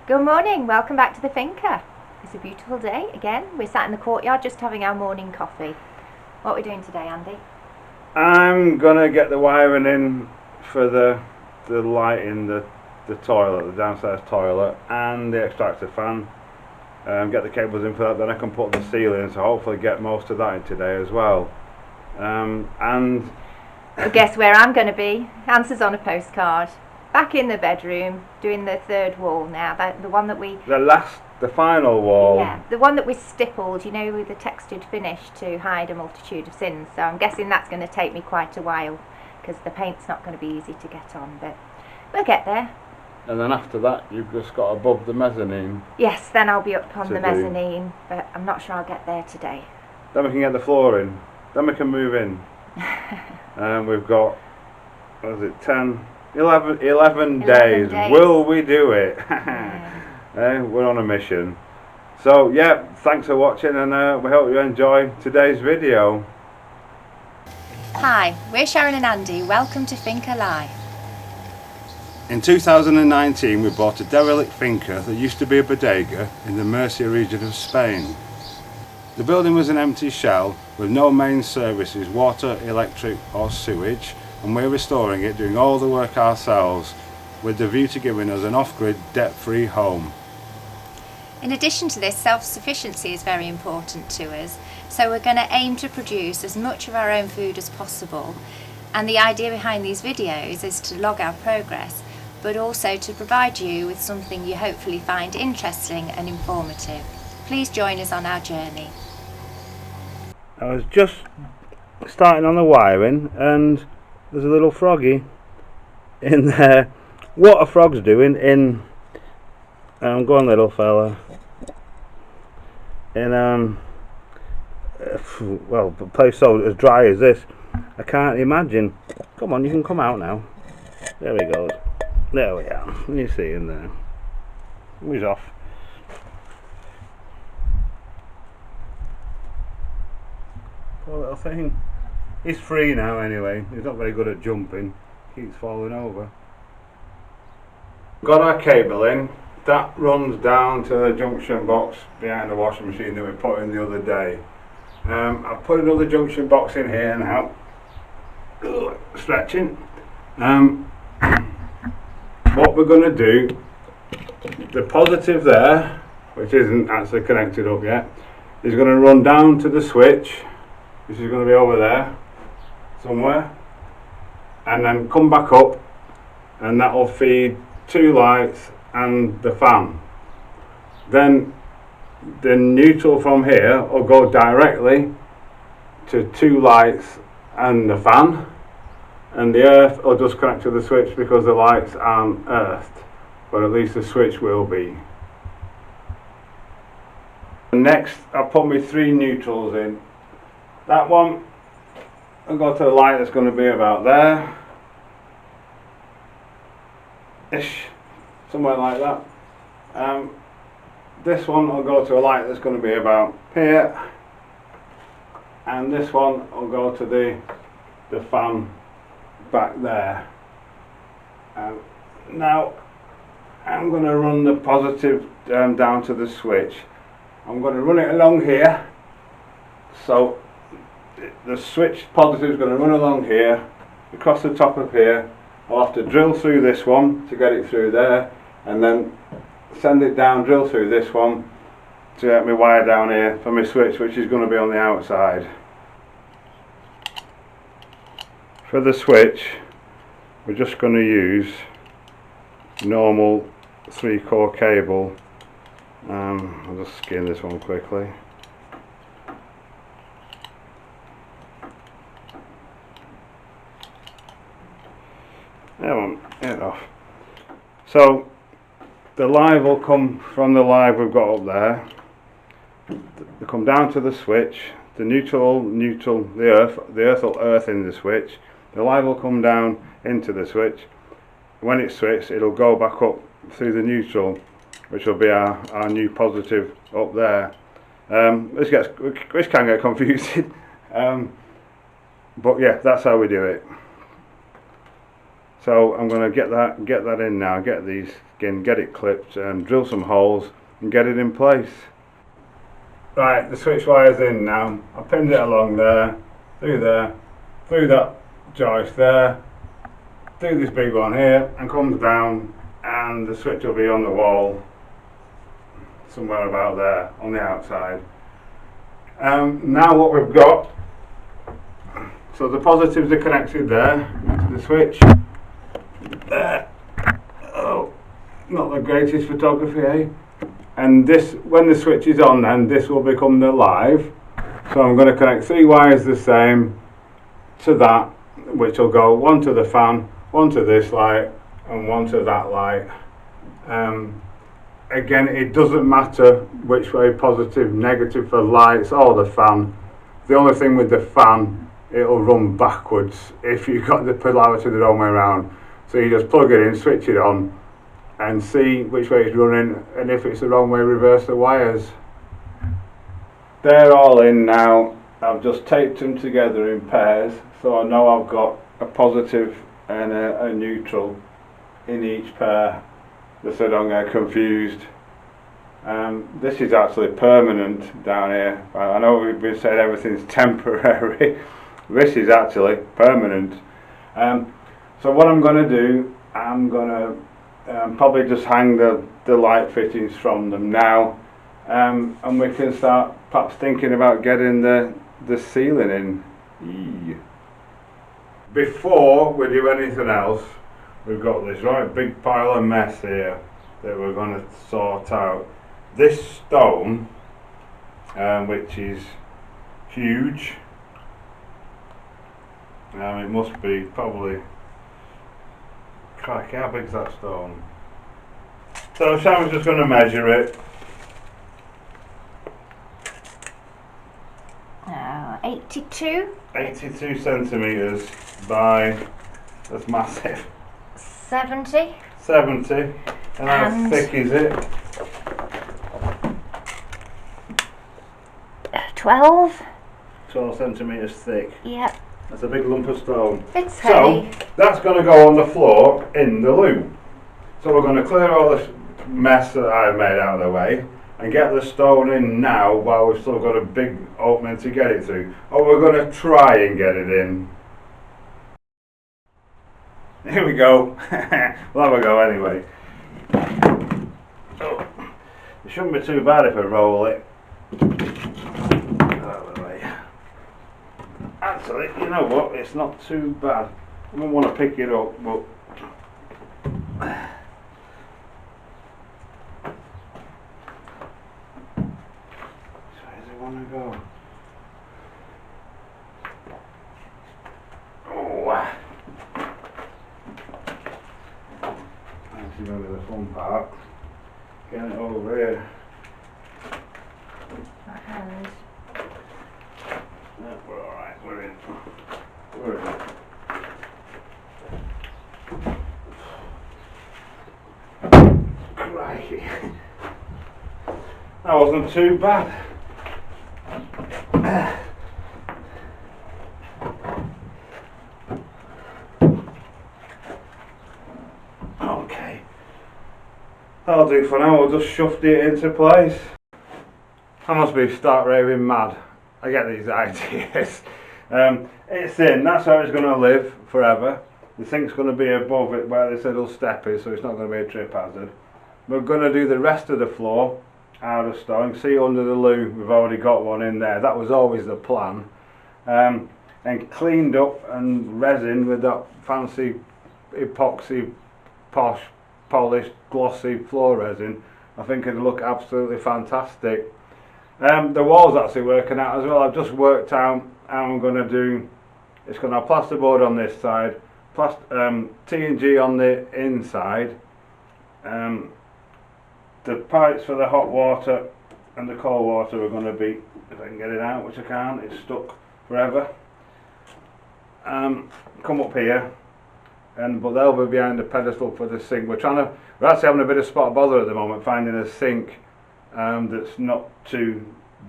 Good morning, welcome back to the finca. It's a beautiful day again. We're sat in the courtyard just having our morning coffee. What are we doing today, Andy? I'm gonna get the wiring in for the light in the toilet, the downstairs toilet, and the extractor fan. Get the cables in for that, then I can put the ceiling in, so hopefully get most of that in today as well. And Well, guess where I'm going to be? Answers on a postcard. Back in the bedroom, doing the third wall now. The one that we... the final wall. Yeah, the one that we stippled, you know, with the textured finish to hide a multitude of sins. So I'm guessing that's going to take me quite a while, because the paint's not going to be easy to get on, but we'll get there. And then after that, you've just got above the mezzanine. Yes, then I'll be up on the mezzanine, but I'm not sure I'll get there today. Then we can get the floor in. Then we can move in. We've got, what is it, 11 days. Will we do it? We're on a mission. So yeah, thanks for watching, and we hope you enjoy today's video. Hi, we're Sharon and Andy. Welcome to Finca Live. In 2019 we bought a derelict finca that used to be a bodega in the Murcia region of Spain. The building was an empty shell with no main services, water, electric or sewage, and we're restoring it, doing all the work ourselves, with the view to giving us an off-grid, debt-free home. In addition to this, self-sufficiency is very important to us, so we're going to aim to produce as much of our own food as possible, and the idea behind these videos is to log our progress, but also to provide you with something you hopefully find interesting and informative. Please join us on our journey. I was just starting on the wiring and there's a little froggy in there. What are frogs doing in go on little fella, in well, a place so as dry as this, I can't imagine. Come on, you can come out now. There he goes. There we are. You see him there. He's off. Poor little thing. He's free now anyway. He's not very good at jumping. Keeps falling over. Got our cable in. That runs down to the junction box behind the washing machine that we put in the other day. I've put another junction box in here now. Stretching. What we're going to do, the positive there, which isn't actually connected up yet, is going to run down to the switch, which is going to be over there somewhere, and then come back up, and that will feed two lights and the fan. Then the neutral from here will go directly to two lights and the fan, and the earth will just connect to the switch because the lights aren't earthed, but at least the switch will be. Next I'll put my three neutrals in. That one will go to the light that's going to be about there ish, somewhere like that. This one will go to a light that's going to be about here, and this one will go to the fan back there. Now I'm going to run the positive down to the switch. I'm going to run it along here, so the switch positive is going to run along here, across the top of here. I'll have to drill through this one to get it through there, and then send it down, drill through this one to get my wire down here for my switch, which is going to be on the outside. For the switch, we're just going to use normal 3-core cable. I'll just skin this one quickly. There one, get it off. So the live will come from the live we've got up there. They come down to the switch. The neutral, the earth will earth in the switch. The live will come down into the switch. When it's switched, it'll go back up through the neutral, which will be our new positive up there. This can get confusing, but yeah, that's how we do it. So I'm going to get that in now, get it clipped and drill some holes and get it in place. Right, the switch wire's in now. I pinned it along there, through that joist there, through this big one here, and comes down, and the switch will be on the wall somewhere about there on the outside. Now what we've got, so the positives are connected there to the switch. There. Oh, not the greatest photography, eh? And this, when the switch is on, then this will become the live. So I'm going to connect 3 wires the same to that, which will go one to the fan, one to this light, and one to that light. Again, it doesn't matter which way, positive, negative for lights or the fan. The only thing with the fan, it'll run backwards if you've got the polarity the wrong way around. So you just plug it in, switch it on, and see which way it's running, and if it's the wrong way, reverse the wires. They're all in now. I've just taped them together in pairs, so I know I've got a positive and a neutral in each pair, just so I don't get confused. This is actually permanent down here. I know we've been saying everything's temporary. This is actually permanent. So what I'm going to do, I'm going to probably just hang the light fittings from them now, and we can start perhaps thinking about getting the ceiling in. Eee. Before we do anything else, we've got this right big pile of mess here that we're going to sort out. This stone, which is huge, it must be probably, crikey, how big's that stone? So Sam's just going to measure it. 82. 82 centimetres by, that's massive. 70. 70. And how thick is it? 12. 12 centimetres thick. Yep. That's a big lump of stone. It's heavy. So that's going to go on the floor in the loop. So we're going to clear all this mess that I've made out of the way and get the stone in now while we've still got a big opening to get it through. Or we're going to try and get it in. Here we go. We'll have a go anyway. Oh, it shouldn't be too bad if I roll it. Out of the way. Actually, you know what? It's not too bad. I don't want to pick it up, but where does it want to go? Oh, that's remember the fun part. Getting it over here. My hand. Yeah, we're alright, we're in. We're in. Crikey. That wasn't too bad. Okay. That'll do for now, we'll just shove it into place. I must be start raving mad. I get these ideas. It's in, that's how it's going to live forever. The sink's going to be above it where this little step is, so it's not going to be a trip hazard. We're going to do the rest of the floor out of stone. See under the loo, we've already got one in there. That was always the plan. And cleaned up and resin with that fancy epoxy, posh, polished, glossy floor resin. I think it'll look absolutely fantastic. The wall's actually working out as well. I've just worked out how I'm going to do. It's going to have plasterboard on this side, T&G on the inside. The pipes for the hot water and the cold water are going to be, if I can get it out, which I can't, it's stuck forever. Come up here, but they'll be behind the pedestal for the sink. We're actually having a bit of spot bother at the moment, finding a sink that's not too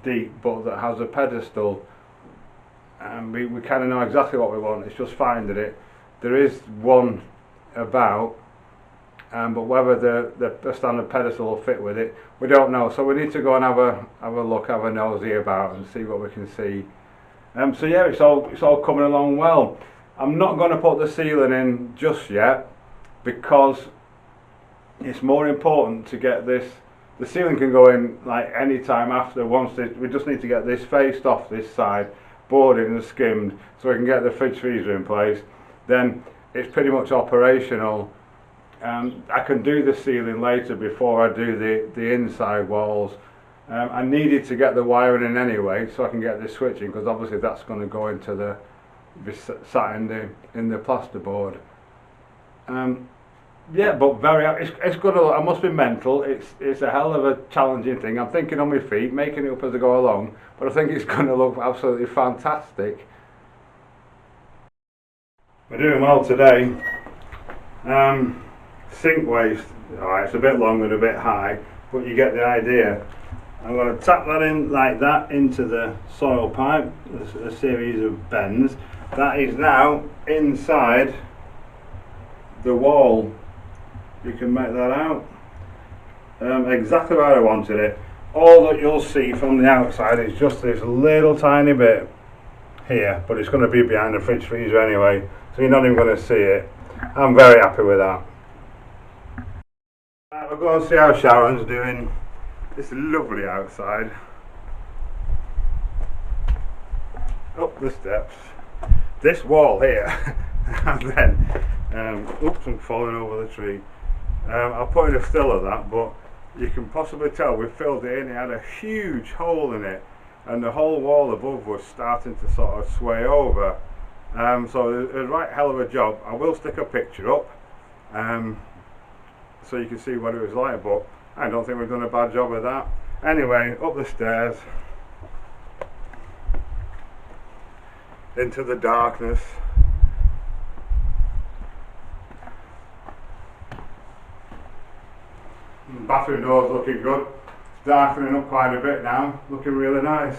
deep but that has a pedestal. We kind of know exactly what we want, it's just finding it. There is one about, but whether the standard pedestal will fit with it, we don't know. So we need to go and have a look, have a nosy about, and see what we can see. So yeah, it's all coming along well. I'm not going to put the ceiling in just yet because it's more important to get this. The ceiling can go in like any time after. We just need to get this faced off this side, boarded and skimmed, so we can get the fridge freezer in place. Then it's pretty much operational. I can do the ceiling later before I do the inside walls. I needed to get the wiring in anyway, so I can get the switching, because obviously that's going to go into be sat in the plasterboard. Yeah, but it's going to. I must be mental. It's a hell of a challenging thing. I'm thinking on my feet, making it up as I go along, but I think it's going to look absolutely fantastic. We're doing well today. Sink waste. Alright, it's a bit long and a bit high, but you get the idea. I'm going to tap that in like that into the soil pipe. There's a series of bends. That is now inside the wall. You can make that out. Exactly where I wanted it. All that you'll see from the outside is just this little tiny bit here, but it's going to be behind the fridge freezer anyway, so you're not even going to see it. I'm very happy with that. Right, we'll go and see how Sharon's doing. It's lovely outside. Up the steps. This wall here, and then, oops, I'm falling over the tree. I'll put in a still of that, but you can possibly tell we filled it in. It had a huge hole in it, and the whole wall above was starting to sort of sway over. So it was a right hell of a job. I will stick a picture up, so you can see what it was like, but I don't think we've done a bad job of that. Anyway, up the stairs, into the darkness. Bathroom door's looking good. It's darkening up quite a bit now, looking really nice.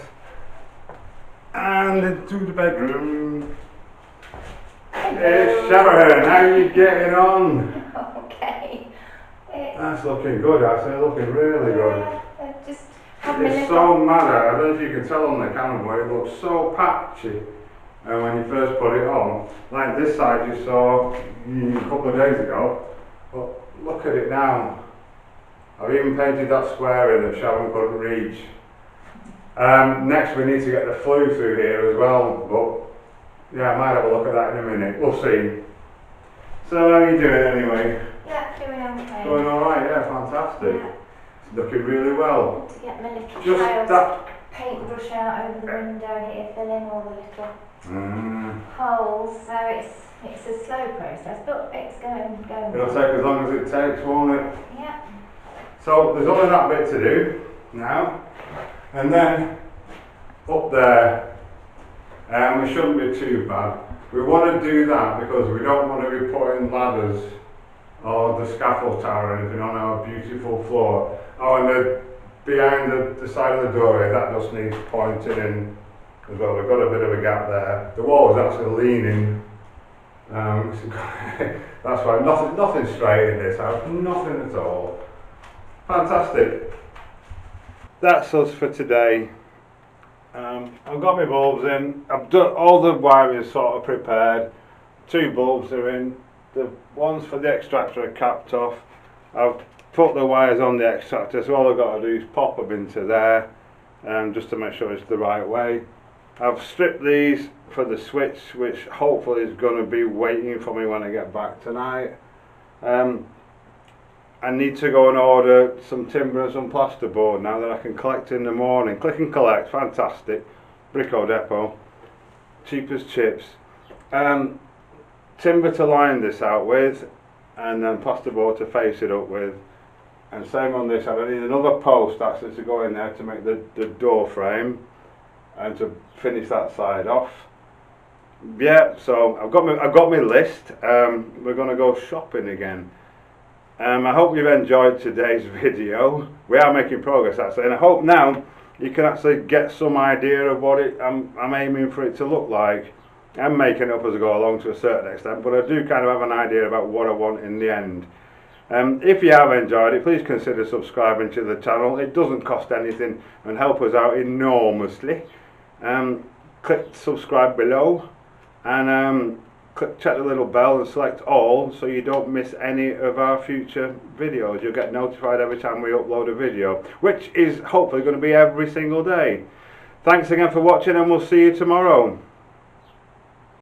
And into the bedroom. Hey Sharon, how are you getting on? Okay. That's looking good actually, looking really good. It's so mad, I don't know if you can tell on the camera, but it looks so patchy. And when you first put it on, like this side you saw a couple of days ago, but look at it now. I've even painted that square in that Sharon couldn't reach. Next we need to get the flue through here as well, but yeah, I might have a look at that in a minute, we'll see. So how are you doing anyway? Yeah, doing okay. Going alright, yeah, fantastic. Yeah. It's looking really well. To get my little Just that paintbrush out over the window here, fill in all the little holes, so it's a slow process, but it's going. It'll take as long as it takes, won't it? Yeah. So there's only that bit to do now, and then up there, we shouldn't be too bad. We want to do that because we don't want to be putting ladders or the scaffold tower or anything on our beautiful floor. Oh, and behind the side of the doorway, that just needs pointing in as well. We've got a bit of a gap there. The wall is actually leaning. That's why nothing straight in this house, nothing at all. Fantastic. That's us for today. I've got my bulbs in. I've done all the wiring is sort of prepared. 2 bulbs are in. The ones for the extractor are capped off. I've put the wires on the extractor, so all I've got to do is pop them into there, just to make sure it's the right way. I've stripped these for the switch, which hopefully is going to be waiting for me when I get back tonight. I need to go and order some timber and some plasterboard now that I can collect in the morning. Click and collect, fantastic. Brico Depot, cheap as chips. Timber to line this out with, and then plasterboard to face it up with. And same on this, I need another post actually to go in there to make the door frame and to finish that side off. Yeah, so I've got my list. We're going to go shopping again. I hope you've enjoyed today's video. We are making progress actually, and I hope now you can actually get some idea of what I'm aiming for it to look like. I'm making it up as I go along to a certain extent, but I do kind of have an idea about what I want in the end. If you have enjoyed it, please consider subscribing to the channel. It doesn't cost anything and help us out enormously. Click subscribe below and check the little bell and select all so you don't miss any of our future videos. You'll get notified every time we upload a video, which is hopefully going to be every single day. Thanks again for watching, and we'll see you tomorrow.